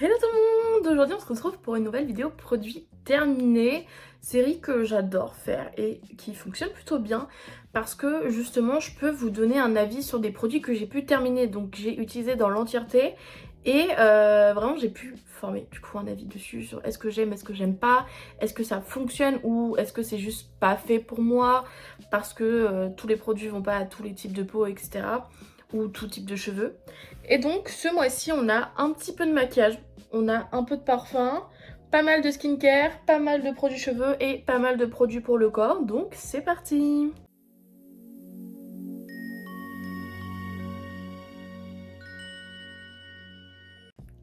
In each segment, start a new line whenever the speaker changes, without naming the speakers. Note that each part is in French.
Hello tout le monde! Aujourd'hui on se retrouve pour une nouvelle vidéo produit terminé, série que j'adore faire et qui fonctionne plutôt bien parce que justement je peux vous donner un avis sur des produits que j'ai pu terminer, donc j'ai utilisé dans l'entièreté et vraiment j'ai pu former du coup un avis dessus sur est-ce que j'aime, est-ce que j'aime pas, est-ce que ça fonctionne ou est-ce que c'est juste pas fait pour moi parce que tous les produits vont pas à tous les types de peau, etc. ou tout type de cheveux. Et donc ce mois-ci on a un petit peu de maquillage, on a un peu de parfum, pas mal de skincare, pas mal de produits cheveux et pas mal de produits pour le corps, donc c'est parti!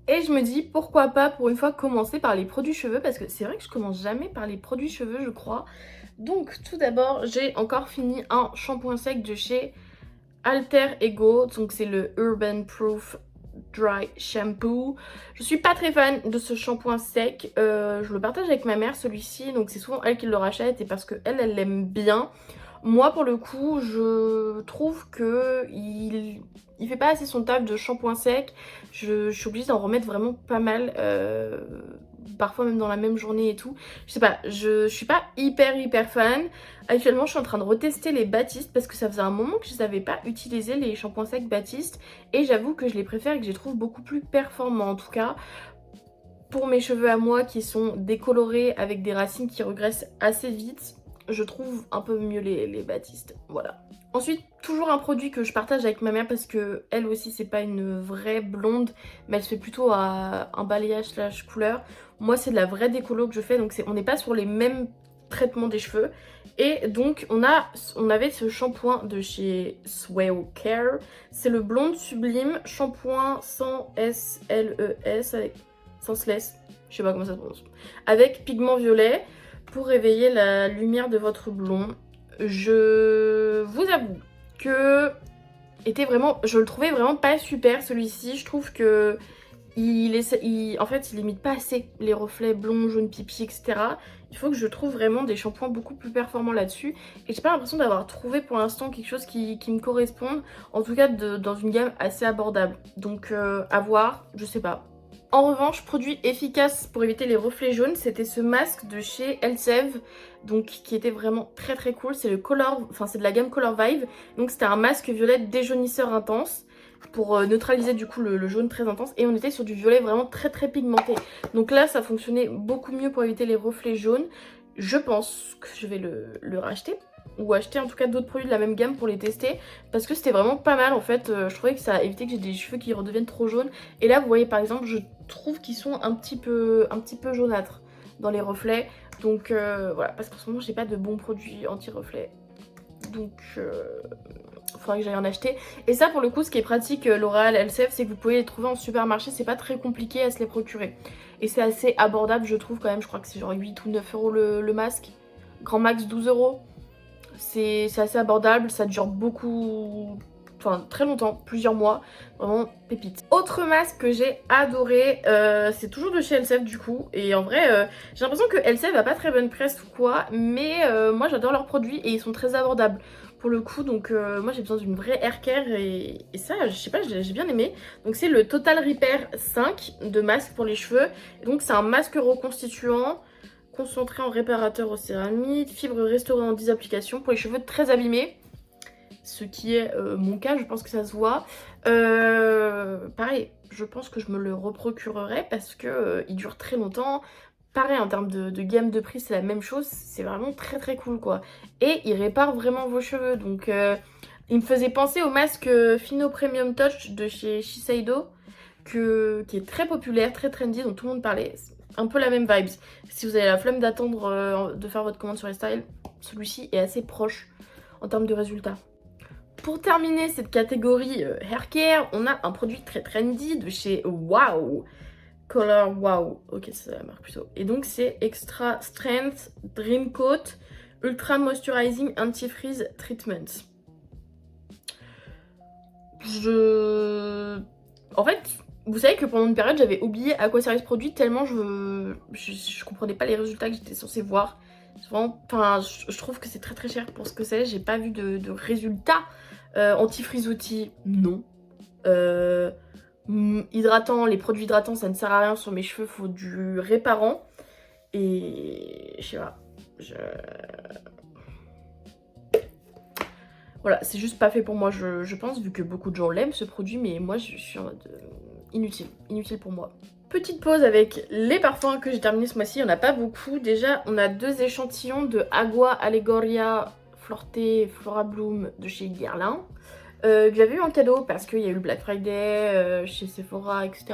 Et je me dis pourquoi pas pour une fois commencer par les produits cheveux parce que c'est vrai que je commence jamais par les produits cheveux je crois. Donc tout d'abord j'ai encore fini un shampoing sec de chez Alter Ego, donc c'est le Urban Proof Dry Shampoo. Je suis pas très fan de ce shampoing sec, je le partage avec ma mère celui-ci, donc c'est souvent elle qui le rachète et parce que elle l'aime bien. Moi pour le coup je trouve que il fait pas assez son taf de shampoing sec, je suis obligée d'en remettre vraiment pas mal, parfois même dans la même journée et tout. Je sais pas, je suis pas hyper fan. Actuellement je suis en train de retester les Batiste parce que ça faisait un moment que je n'avais pas utilisé les shampoings secs Batiste et j'avoue que je les préfère et que je les trouve beaucoup plus performants en tout cas. Pour mes cheveux à moi qui sont décolorés avec des racines qui regressent assez vite, je trouve un peu mieux les Batiste, voilà. Ensuite, toujours un produit que je partage avec ma mère parce que elle aussi c'est pas une vraie blonde, mais elle se fait plutôt un balayage slash couleur. Moi c'est de la vraie décolo que je fais, donc on n'est pas sur les mêmes traitements des cheveux. Et donc on avait ce shampoing de chez Swale Care, c'est le blonde sublime shampoing sans SLES avec senseless, je sais pas comment ça se prononce, avec pigment violet pour réveiller la lumière de votre blond. Je vous avoue que je le trouvais vraiment pas super celui-ci. Je trouve que en fait il limite pas assez les reflets blonds, jaunes pipi, etc. Il faut que je trouve vraiment des shampoings beaucoup plus performants là-dessus. Et j'ai pas l'impression d'avoir trouvé pour l'instant quelque chose qui me corresponde. En tout cas dans une gamme assez abordable. Donc à voir, je sais pas. En revanche, produit efficace pour éviter les reflets jaunes, c'était ce masque de chez Elseve, donc qui était vraiment très cool. C'est c'est de la gamme Color Vibe, donc c'était un masque violet déjaunisseur intense pour neutraliser du coup le jaune très intense et on était sur du violet vraiment très pigmenté. Donc là ça fonctionnait beaucoup mieux pour éviter les reflets jaunes. Je pense que je vais le racheter ou acheter en tout cas d'autres produits de la même gamme pour les tester parce que c'était vraiment pas mal en fait. Je trouvais que ça a évité que j'ai des cheveux qui redeviennent trop jaunes et là vous voyez par exemple je trouve qu'ils sont un petit peu jaunâtres dans les reflets, donc voilà, parce qu'en ce moment j'ai pas de bons produits anti-reflets, donc faudrait que j'aille en acheter. Et ça pour le coup ce qui est pratique L'Oréal, Elseve, c'est que vous pouvez les trouver en supermarché, c'est pas très compliqué à se les procurer et c'est assez abordable je trouve quand même. Je crois que c'est genre 8 ou 9 euros le masque, grand max 12 euros. C'est assez abordable, ça dure beaucoup, enfin très longtemps, plusieurs mois, vraiment pépite. Autre masque que j'ai adoré, c'est toujours de chez Elseve du coup, et en vrai j'ai l'impression que Elseve a pas très bonne presse ou quoi, mais moi j'adore leurs produits et ils sont très abordables pour le coup, donc moi j'ai besoin d'une vraie hair care et ça je sais pas, j'ai bien aimé. Donc c'est le Total Repair 5 de masque pour les cheveux, et donc c'est un masque reconstituant concentré en réparateur aux céramides, fibres restaurées en 10 applications pour les cheveux très abîmés, ce qui est mon cas, je pense que ça se voit. Pareil, je pense que je me le reprocurerai parce que il dure très longtemps. Pareil, en termes de gamme de prix, c'est la même chose, c'est vraiment très cool quoi. Et il répare vraiment vos cheveux, donc il me faisait penser au masque Fino Premium Touch de chez Shiseido, qui est très populaire, très trendy, dont tout le monde parlait. Un peu la même vibes. Si vous avez la flemme d'attendre de faire votre commande sur Style, celui-ci est assez proche en termes de résultats. Pour terminer cette catégorie hair care, on a un produit très trendy de chez Wow, Color Wow, ok c'est la marque plutôt. Et donc c'est Extra Strength Dream Coat Ultra Moisturizing Anti-Freeze Treatment. En fait, vous savez que pendant une période j'avais oublié à quoi servait ce produit tellement je comprenais pas les résultats que j'étais censée voir. Vraiment, enfin, je trouve que c'est très cher pour ce que c'est. J'ai pas vu de résultats. Anti-frisoutis, non. hydratant, les produits hydratants ça ne sert à rien sur mes cheveux, faut du réparant. Et je sais pas, voilà, c'est juste pas fait pour moi, je pense, vu que beaucoup de gens l'aiment ce produit, mais moi je suis en mode inutile pour moi. Petite pause avec les parfums que j'ai terminé ce mois-ci, il n'y en a pas beaucoup. Déjà, on a 2 échantillons de Agua Allegoria Forte Flora Bloom de chez Guerlain. Que j'avais eu en cadeau parce qu'il y a eu le Black Friday chez Sephora, etc.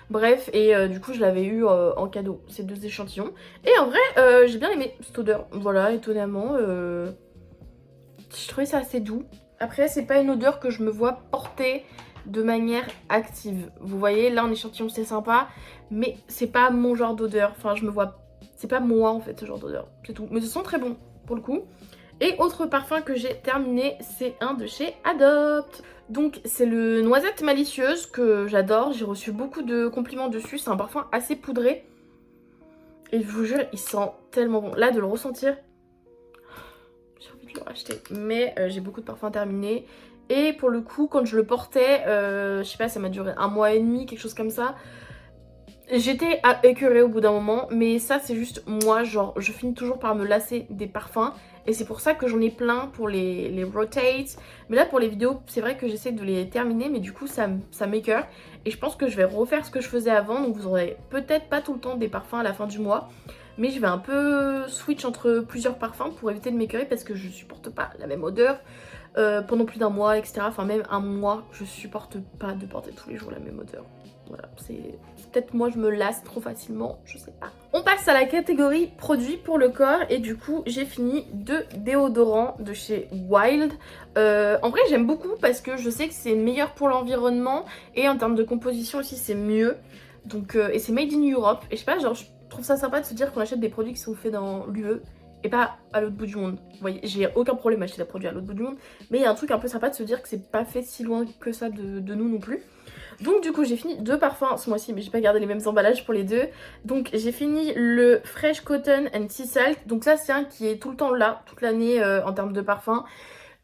Bref, et du coup je l'avais eu en cadeau, ces 2 échantillons. Et en vrai, j'ai bien aimé cette odeur. Voilà, étonnamment, je trouvais ça assez doux. Après, c'est pas une odeur que je me vois porter de manière active. Vous voyez, là en échantillon c'est sympa, mais c'est pas mon genre d'odeur. Enfin, je me vois... C'est pas moi en fait ce genre d'odeur, c'est tout. Mais ce sont très bons pour le coup. Et autre parfum que j'ai terminé, c'est un de chez Adopt. Donc c'est le Noisette Malicieuse que j'adore. J'ai reçu beaucoup de compliments dessus. C'est un parfum assez poudré. Et je vous jure, il sent tellement bon. Là, de le ressentir, j'ai envie de le racheter. Mais j'ai beaucoup de parfums terminés. Et pour le coup, quand je le portais, je sais pas, ça m'a duré 1 mois et demi, quelque chose comme ça. J'étais écœurée au bout d'un moment, mais ça c'est juste moi, genre je finis toujours par me lasser des parfums et c'est pour ça que j'en ai plein pour les rotates. Mais là pour les vidéos, c'est vrai que j'essaie de les terminer, mais du coup ça m'écœure et je pense que je vais refaire ce que je faisais avant, donc vous aurez peut-être pas tout le temps des parfums à la fin du mois, mais je vais un peu switch entre plusieurs parfums pour éviter de m'écœurer parce que je supporte pas la même odeur pendant plus d'1 mois, etc. Enfin même 1 mois, je supporte pas de porter tous les jours la même odeur. Voilà, c'est peut-être moi je me lasse trop facilement, je sais pas. On passe à la catégorie produits pour le corps et du coup j'ai fini 2 déodorants de chez Wild. En vrai j'aime beaucoup parce que je sais que c'est meilleur pour l'environnement et en termes de composition aussi c'est mieux. Donc et c'est made in Europe et je sais pas, genre je trouve ça sympa de se dire qu'on achète des produits qui sont faits dans l'UE et pas à l'autre bout du monde. Vous voyez, j'ai aucun problème à acheter des produits à l'autre bout du monde, mais il y a un truc un peu sympa de se dire que c'est pas fait si loin que ça de nous non plus. Donc du coup j'ai fini 2 parfums ce mois-ci, mais j'ai pas gardé les mêmes emballages pour les 2. Donc j'ai fini le Fresh Cotton and Sea Salt. Donc ça c'est un qui est tout le temps là, toute l'année en termes de parfum.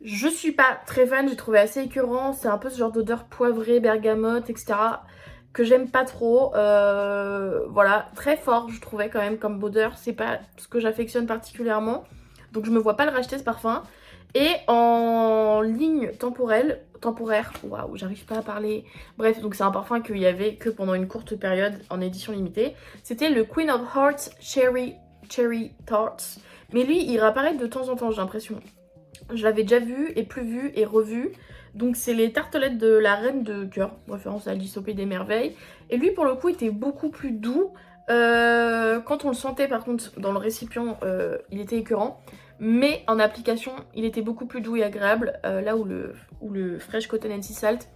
Je suis pas très fan, j'ai trouvé assez écœurant. C'est un peu ce genre d'odeur poivrée, bergamote, etc. que j'aime pas trop. Voilà, très fort je trouvais quand même comme odeur. C'est pas ce que j'affectionne particulièrement. Donc je me vois pas le racheter ce parfum. Et en ligne temporaire, waouh, j'arrive pas à parler. Bref, donc c'est un parfum qu'il y avait que pendant une courte période en édition limitée. C'était le Queen of Hearts Cherry Tarts. Mais lui, il réapparaît de temps en temps, j'ai l'impression. Je l'avais déjà vu et revu. Donc c'est les tartelettes de la Reine de Cœur, référence à Alice au Pays des Merveilles. Et lui, pour le coup, était beaucoup plus doux. Quand on le sentait, par contre, dans le récipient, il était écœurant. Mais en application, il était beaucoup plus doux et agréable. Là où le Fresh Cotton and Sea Salt,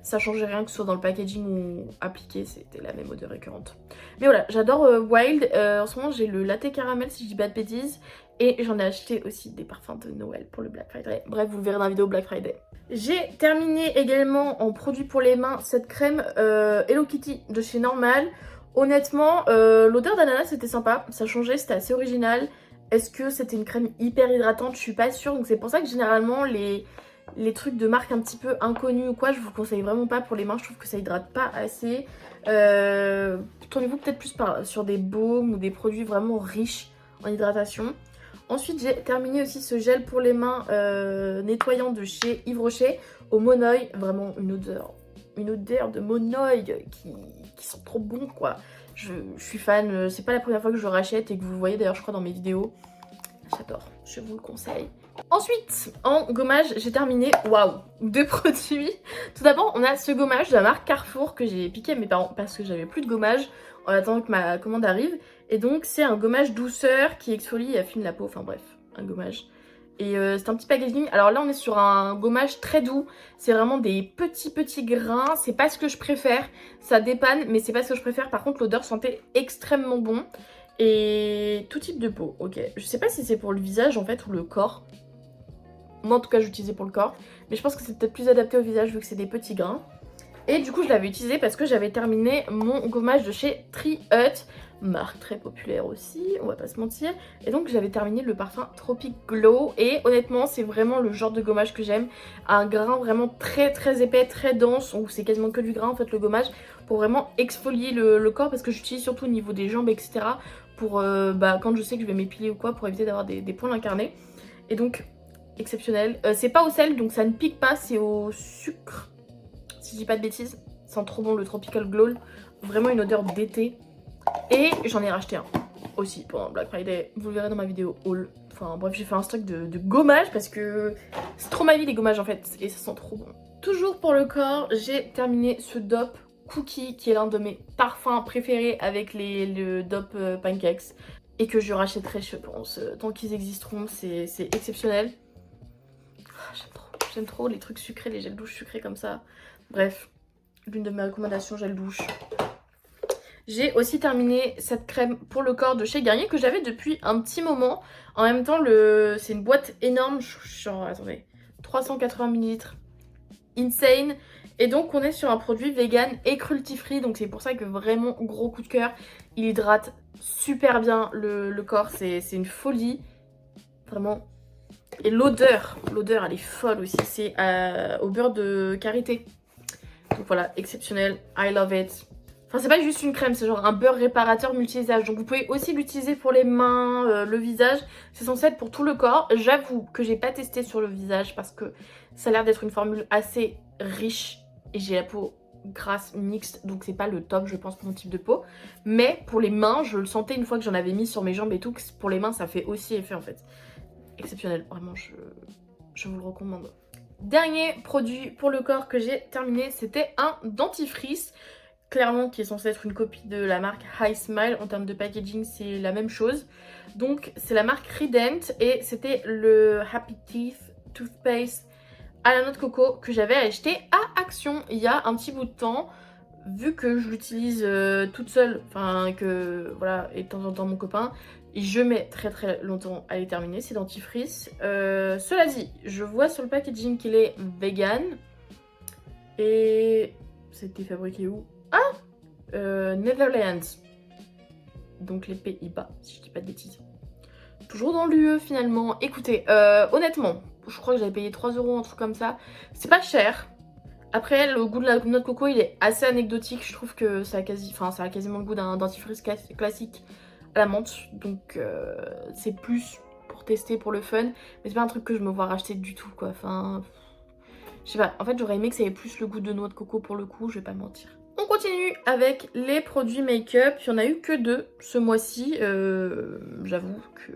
ça changeait rien que ce soit dans le packaging ou appliqué, c'était la même odeur écœurante. Mais voilà, j'adore Wild. En ce moment, j'ai le latte caramel, si je dis pas de bêtises. Et j'en ai acheté aussi des parfums de Noël pour le Black Friday. Bref, vous le verrez dans la vidéo Black Friday. J'ai terminé également en produit pour les mains cette crème Hello Kitty de chez Normal. Honnêtement, l'odeur d'ananas c'était sympa, ça changeait, c'était assez original. Est-ce que c'était une crème hyper hydratante? Je suis pas sûre, donc c'est pour ça que généralement les trucs de marque un petit peu inconnus ou quoi, je vous conseille vraiment pas pour les mains, je trouve que ça hydrate pas assez. Tournez-vous peut-être plus sur des baumes ou des produits vraiment riches en hydratation. Ensuite j'ai terminé aussi ce gel pour les mains nettoyant de chez Yves Rocher au monoeil, vraiment une odeur de monoeil qui sent trop bon quoi. Je suis fan, c'est pas la première fois que je le rachète et que vous le voyez d'ailleurs je crois dans mes vidéos. J'adore, je vous le conseille. Ensuite, en gommage, j'ai terminé, waouh, 2 produits. Tout d'abord, on a ce gommage de la marque Carrefour que j'ai piqué à mes parents parce que j'avais plus de gommage en attendant que ma commande arrive. Et donc, c'est un gommage douceur qui exfolie et affine la peau, enfin bref, un gommage. Et c'est un petit packaging. Alors là, on est sur un gommage très doux. C'est vraiment des petits grains. C'est pas ce que je préfère. Ça dépanne, mais c'est pas ce que je préfère. Par contre, l'odeur sentait extrêmement bon. Et tout type de peau, ok. Je sais pas si c'est pour le visage en fait ou le corps. Moi en tout cas j'utilisais pour le corps. Mais je pense que c'est peut-être plus adapté au visage vu que c'est des petits grains. Et du coup je l'avais utilisé parce que j'avais terminé mon gommage de chez Tree Hut. marque très populaire aussi, on va pas se mentir. Et donc j'avais terminé le parfum Tropic Glow et honnêtement c'est vraiment le genre de gommage que j'aime. Un grain vraiment très très épais, très dense, où c'est quasiment que du grain en fait le gommage, pour vraiment exfolier le corps, parce que j'utilise surtout au niveau des jambes etc. Pour quand je sais que je vais m'épiler ou quoi, pour éviter d'avoir des points incarnés. Et donc exceptionnel. C'est pas au sel donc ça ne pique pas, c'est au sucre si je dis pas de bêtises. C'est trop bon le Tropical Glow, vraiment une odeur d'été. Et j'en ai racheté un aussi pendant Black Friday, vous le verrez dans ma vidéo haul. Enfin bref, j'ai fait un stock de gommage parce que c'est trop ma vie les gommages en fait, et ça sent trop bon. Toujours pour le corps, j'ai terminé ce Dope Cookie qui est l'un de mes parfums préférés avec le Dope Pancakes, et que je rachèterai je pense tant qu'ils existeront, c'est exceptionnel. J'aime trop les trucs sucrés, les gels douche sucrés comme ça. Bref, l'une de mes recommandations gel douche. J'ai aussi terminé cette crème pour le corps de chez Garnier que j'avais depuis un petit moment. En même temps, c'est une boîte énorme, genre, attendez, 380 ml. Insane. Et donc, on est sur un produit vegan et cruelty-free. Donc, c'est pour ça que vraiment, gros coup de cœur. Il hydrate super bien le corps. C'est une folie. Vraiment. Et l'odeur, elle est folle aussi. C'est au beurre de karité. Donc voilà, exceptionnel. I love it. Enfin, c'est pas juste une crème, c'est genre un beurre réparateur multi-usage. Donc vous pouvez aussi l'utiliser pour les mains, le visage. C'est censé être pour tout le corps. J'avoue que j'ai pas testé sur le visage parce que ça a l'air d'être une formule assez riche. Et j'ai la peau grasse mixte, donc c'est pas le top je pense pour mon type de peau. Mais pour les mains, je le sentais une fois que j'en avais mis sur mes jambes et tout, que pour les mains ça fait aussi effet en fait. Exceptionnel, vraiment je vous le recommande. Dernier produit pour le corps que j'ai terminé, c'était un dentifrice. Clairement qui est censé être une copie de la marque High Smile. En termes de packaging c'est la même chose. Donc c'est la marque Trident et c'était le Happy Teeth Toothpaste à la noix de coco que j'avais acheté à Action il y a un petit bout de temps. Vu que je l'utilise toute seule, enfin que voilà, et de temps en temps mon copain, je mets très très longtemps à les terminer ces dentifrices. Cela dit, je vois sur le packaging qu'il est vegan. Et c'était fabriqué où? Netherlands. Donc les Pays-Bas, si je dis pas de bêtises. Toujours dans l'UE finalement. Écoutez, honnêtement, je crois que j'avais payé 3 €, un truc comme ça. C'est pas cher. Après, le goût de la noix de coco, il est assez anecdotique. Je trouve que ça a quasiment le goût d'un dentifrice classique à la menthe. Donc c'est plus pour tester, pour le fun. Mais c'est pas un truc que je me vois racheter du tout, quoi. Enfin, je sais pas. En fait, j'aurais aimé que ça ait plus le goût de noix de coco pour le coup, je vais pas mentir. On continue avec les produits make-up. Il y en a eu que 2 ce mois-ci. J'avoue que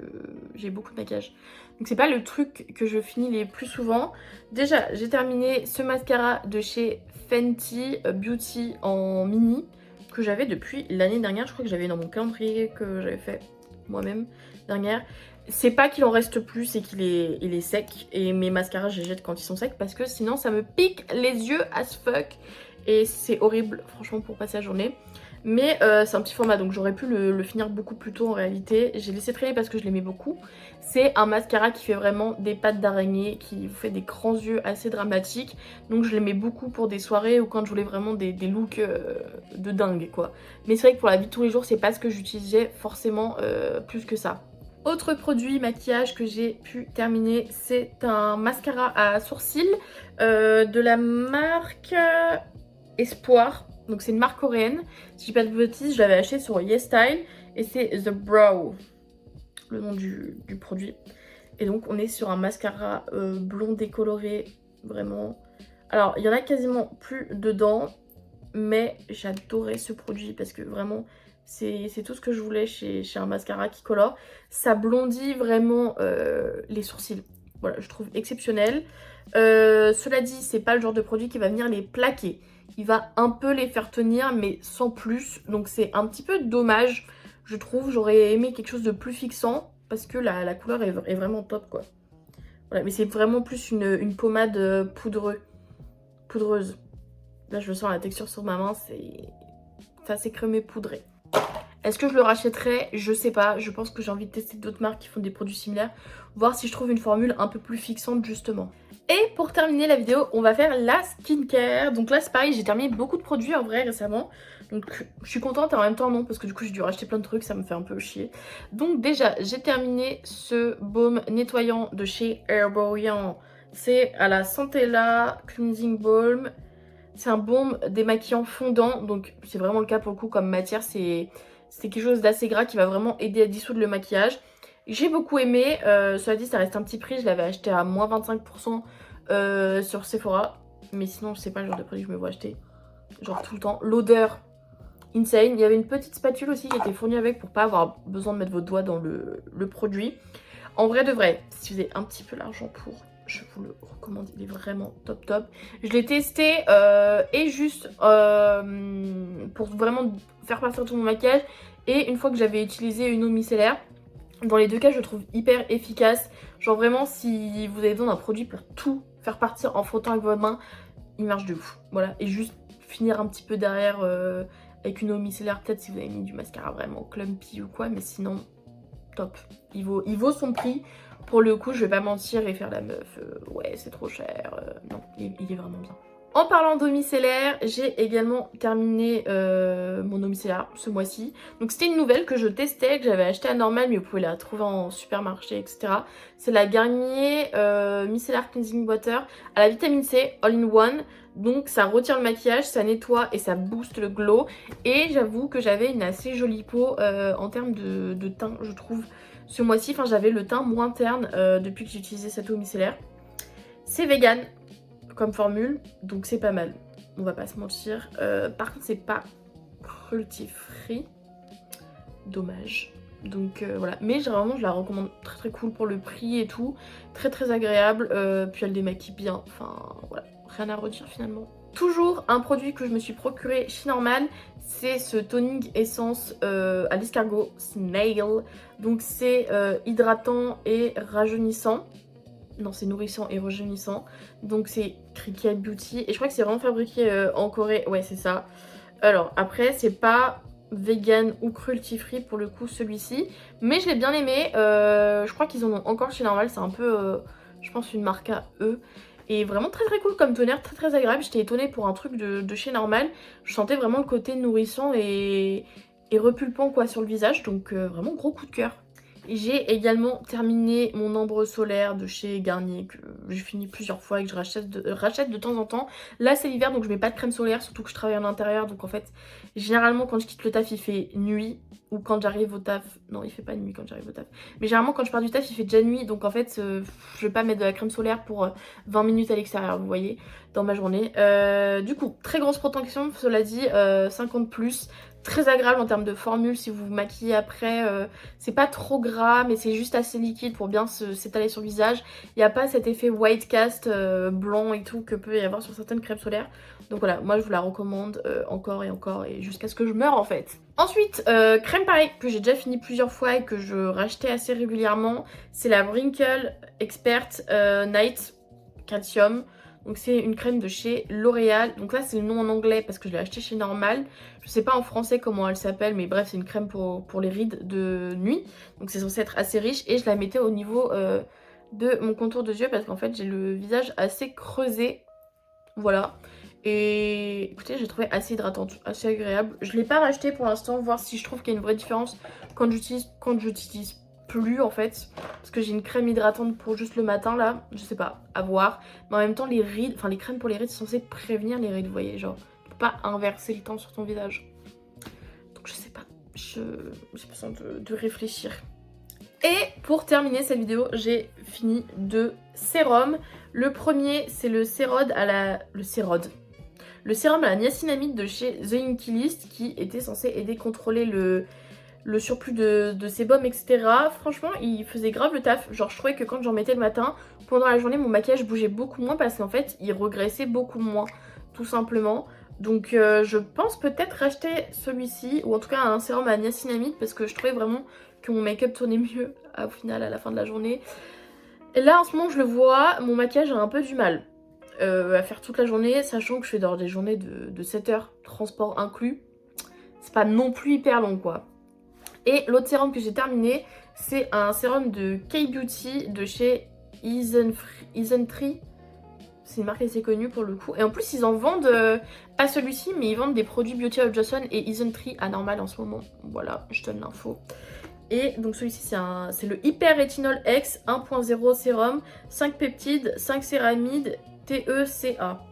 j'ai beaucoup de maquillage. Donc c'est pas le truc que je finis les plus souvent. Déjà, j'ai terminé ce mascara de chez Fenty Beauty en mini que j'avais depuis l'année dernière. Je crois que j'avais dans mon calendrier que j'avais fait moi-même dernière. C'est pas qu'il en reste plus, c'est qu'il est sec. Et mes mascaras, je les jette quand ils sont secs parce que sinon ça me pique les yeux as fuck. Et c'est horrible franchement pour passer la journée. Mais c'est un petit format donc j'aurais pu le finir beaucoup plus tôt en réalité. J'ai laissé traîner parce que je l'aimais beaucoup. C'est un mascara qui fait vraiment des pattes d'araignée, qui vous fait des grands yeux assez dramatiques. Donc je l'aimais beaucoup pour des soirées ou quand je voulais vraiment des looks de dingue quoi. Mais c'est vrai que pour la vie de tous les jours c'est pas ce que j'utilisais forcément plus que ça. Autre produit maquillage que j'ai pu terminer, c'est un mascara à sourcils de la marque Espoir. Donc c'est une marque coréenne. Si je dis pas de bêtises, je l'avais acheté sur YesStyle et c'est The Brow, le nom du produit. Et donc on est sur un mascara blond décoloré, vraiment. Alors il y en a quasiment plus dedans, mais j'adorais ce produit parce que vraiment c'est tout ce que je voulais chez un mascara qui colore. Ça blondit vraiment les sourcils. Voilà, je trouve exceptionnel. Cela dit, c'est pas le genre de produit qui va venir les plaquer. Il va un peu les faire tenir, mais sans plus. Donc c'est un petit peu dommage, je trouve. J'aurais aimé quelque chose de plus fixant parce que la couleur est vraiment top, quoi. Voilà, mais c'est vraiment plus une pommade poudreuse. Là, je sens la texture sur ma main, c'est assez crémé poudré. Est-ce que je le rachèterai? Je sais pas. Je pense que j'ai envie de tester d'autres marques qui font des produits similaires. Voir si je trouve une formule un peu plus fixante justement. Et pour terminer la vidéo, on va faire la skincare. Donc là c'est pareil, j'ai terminé beaucoup de produits en vrai récemment. Donc je suis contente et en même temps non, parce que du coup j'ai dû racheter plein de trucs, ça me fait un peu chier. Donc déjà j'ai terminé ce baume nettoyant de chez Herborian. C'est à la Centella Cleansing Balm. C'est un baume démaquillant fondant, donc c'est vraiment le cas pour le coup comme matière. C'est quelque chose d'assez gras qui va vraiment aider à dissoudre le maquillage. J'ai beaucoup aimé, cela dit ça reste un petit prix, je l'avais acheté à moins 25% sur Sephora. Mais sinon je sais pas le genre de produit que je me vois acheter, genre tout le temps. L'odeur, insane. Il y avait une petite spatule aussi qui était fournie avec pour pas avoir besoin de mettre vos doigts dans le produit. En vrai de vrai, si vous avez un petit peu l'argent pour, je vous le recommande, il est vraiment top top. Je l'ai testé et juste pour vraiment faire partir tout mon maquillage. Et une fois que j'avais utilisé une eau micellaire, dans les deux cas je le trouve hyper efficace. Genre vraiment si vous avez besoin d'un produit pour tout faire partir en frottant avec votre main, il marche de ouf. Voilà, et juste finir un petit peu derrière avec une eau micellaire peut-être si vous avez mis du mascara vraiment clumpy ou quoi. Mais sinon top, il vaut son prix. Pour le coup je vais pas mentir et faire la meuf, ouais c'est trop cher, non il est vraiment bien. En parlant d'eau micellaire, j'ai également terminé mon eau micellaire ce mois-ci. Donc c'était une nouvelle que je testais, que j'avais acheté à Normal, mais vous pouvez la trouver en supermarché, etc. C'est la Garnier Micellar Cleansing Water à la vitamine C All in One. Donc ça retire le maquillage, ça nettoie et ça booste le glow. Et j'avoue que j'avais une assez jolie peau en termes de teint, je trouve, ce mois-ci. Enfin j'avais le teint moins terne depuis que j'ai utilisé cette eau micellaire. C'est vegan comme formule, donc c'est pas mal, on va pas se mentir. Par contre c'est pas cruelty free, dommage. Donc voilà, mais vraiment je la recommande, très très cool pour le prix et tout, très très agréable, puis elle démaquille bien, enfin voilà, rien à redire finalement. Toujours un produit que je me suis procuré chez Normal, c'est ce toning essence à l'escargot Snail. Donc c'est hydratant et rajeunissant. Non, c'est nourrissant et rajeunissant. Donc c'est Cricket Beauty. Et je crois que c'est vraiment fabriqué en Corée. Ouais, c'est ça. Alors après, c'est pas vegan ou cruelty free pour le coup celui-ci. Mais je l'ai bien aimé. Je crois qu'ils en ont encore chez Normal. C'est un peu, je pense, une marque à eux. Et vraiment très très cool comme tonnerre, très très agréable. J'étais étonnée pour un truc de chez Normal. Je sentais vraiment le côté nourrissant et repulpant quoi sur le visage. Donc vraiment gros coup de cœur. J'ai également terminé mon ambre solaire de chez Garnier que j'ai fini plusieurs fois et que je rachète de temps en temps. Là c'est l'hiver donc je mets pas de crème solaire, surtout que je travaille en intérieur. Donc en fait généralement quand je quitte le taf il fait nuit, ou quand j'arrive au taf, non il fait pas nuit quand j'arrive au taf, mais généralement quand je pars du taf il fait déjà nuit. Donc en fait je vais pas mettre de la crème solaire pour 20 minutes à l'extérieur, vous voyez, dans ma journée. Du coup très grosse protection, cela dit, 50 plus. Très agréable en termes de formule si vous vous maquillez après. C'est pas trop gras mais c'est juste assez liquide pour bien s'étaler sur le visage. Il n'y a pas cet effet white cast blanc et tout que peut y avoir sur certaines crèmes solaires. Donc voilà, moi je vous la recommande encore et jusqu'à ce que je meure en fait. Ensuite, crème pareil que j'ai déjà fini plusieurs fois et que je rachetais assez régulièrement. C'est la Wrinkle Expert Night Calcium. Donc c'est une crème de chez L'Oréal. Donc là c'est le nom en anglais parce que je l'ai acheté chez Normal. Je sais pas en français comment elle s'appelle, mais bref c'est une crème pour les rides de nuit. Donc c'est censé être assez riche et je la mettais au niveau de mon contour de yeux parce qu'en fait j'ai le visage assez creusé. Voilà. Et écoutez, j'ai trouvé assez hydratante, assez agréable. Je l'ai pas racheté pour l'instant, voir si je trouve qu'il y a une vraie différence quand j'utilise plus en fait, parce que j'ai une crème hydratante pour juste le matin là, je sais pas, à voir. Mais en même temps les rides, enfin les crèmes pour les rides sont censées prévenir les rides, vous voyez, genre tu peux pas inverser le temps sur ton visage. Donc je sais pas, j'ai besoin de réfléchir. Et pour terminer cette vidéo, j'ai fini 2 sérums. Le premier c'est le sérum à la niacinamide de chez The Inkey List qui était censé aider à contrôler le surplus de sébum, etc. Franchement, il faisait grave le taf. Genre, je trouvais que quand j'en mettais le matin, pendant la journée, mon maquillage bougeait beaucoup moins parce qu'en fait, il regraissait beaucoup moins, tout simplement. Donc, je pense peut-être racheter celui-ci, ou en tout cas un sérum à niacinamide, parce que je trouvais vraiment que mon make-up tournait mieux au final, à la fin de la journée. Et là, en ce moment, je le vois, mon maquillage a un peu du mal à faire toute la journée, sachant que je fais dans des journées de 7 heures, transport inclus. C'est pas non plus hyper long, quoi. Et l'autre sérum que j'ai terminé, c'est un sérum de K-Beauty de chez Isntree. C'est une marque assez connue pour le coup. Et en plus, ils en vendent, pas celui-ci, mais ils vendent des produits Beauty of Johnson et Isntree à Normal en ce moment. Voilà, je donne l'info. Et donc celui-ci, c'est le Hyper Rétinol X 1.0 sérum, 5 peptides, 5 céramides, TECA.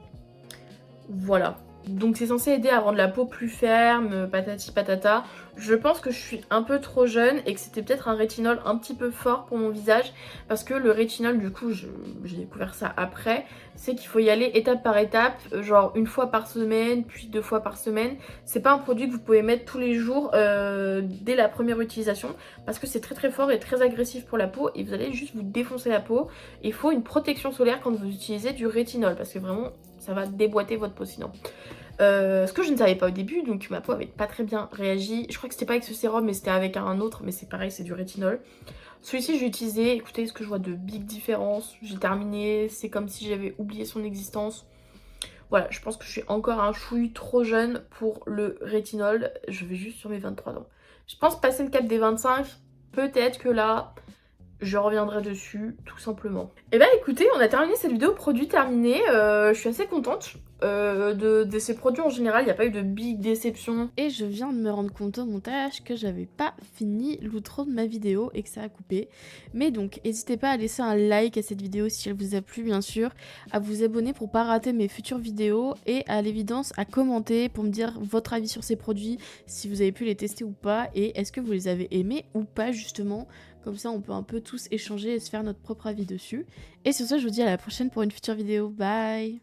Voilà. Donc c'est censé aider à rendre la peau plus ferme, patati patata. Je pense que je suis un peu trop jeune et que c'était peut-être un rétinol un petit peu fort pour mon visage. Parce que le rétinol, du coup, j'ai découvert ça après, c'est qu'il faut y aller étape par étape, genre une fois par semaine, puis 2 fois par semaine. C'est pas un produit que vous pouvez mettre tous les jours dès la première utilisation. Parce que c'est très très fort et très agressif pour la peau et vous allez juste vous défoncer la peau. Il faut une protection solaire quand vous utilisez du rétinol parce que vraiment ça va déboîter votre peau sinon. Ce que je ne savais pas au début, donc ma peau avait pas très bien réagi. Je crois que c'était pas avec ce sérum, mais c'était avec un autre, mais c'est pareil, c'est du rétinol. Celui-ci, j'ai utilisé, écoutez, ce que je vois de big différence. J'ai terminé, c'est comme si j'avais oublié son existence. Voilà, je pense que je suis encore un chouille trop jeune pour le rétinol. Je vais juste sur mes 23 ans. Je pense passer le cap des 25, peut-être que là, je reviendrai dessus, tout simplement. Et bah écoutez, on a terminé cette vidéo produit terminé. Je suis assez contente de ces produits en général. Il n'y a pas eu de big déception.
Et je viens de me rendre compte au montage que j'avais pas fini l'outro de ma vidéo et que ça a coupé. Mais donc, n'hésitez pas à laisser un like à cette vidéo si elle vous a plu, bien sûr, à vous abonner pour pas rater mes futures vidéos et à l'évidence à commenter pour me dire votre avis sur ces produits, si vous avez pu les tester ou pas et est-ce que vous les avez aimés ou pas justement. Comme ça, on peut un peu tous échanger et se faire notre propre avis dessus. Et sur ce, je vous dis à la prochaine pour une future vidéo. Bye!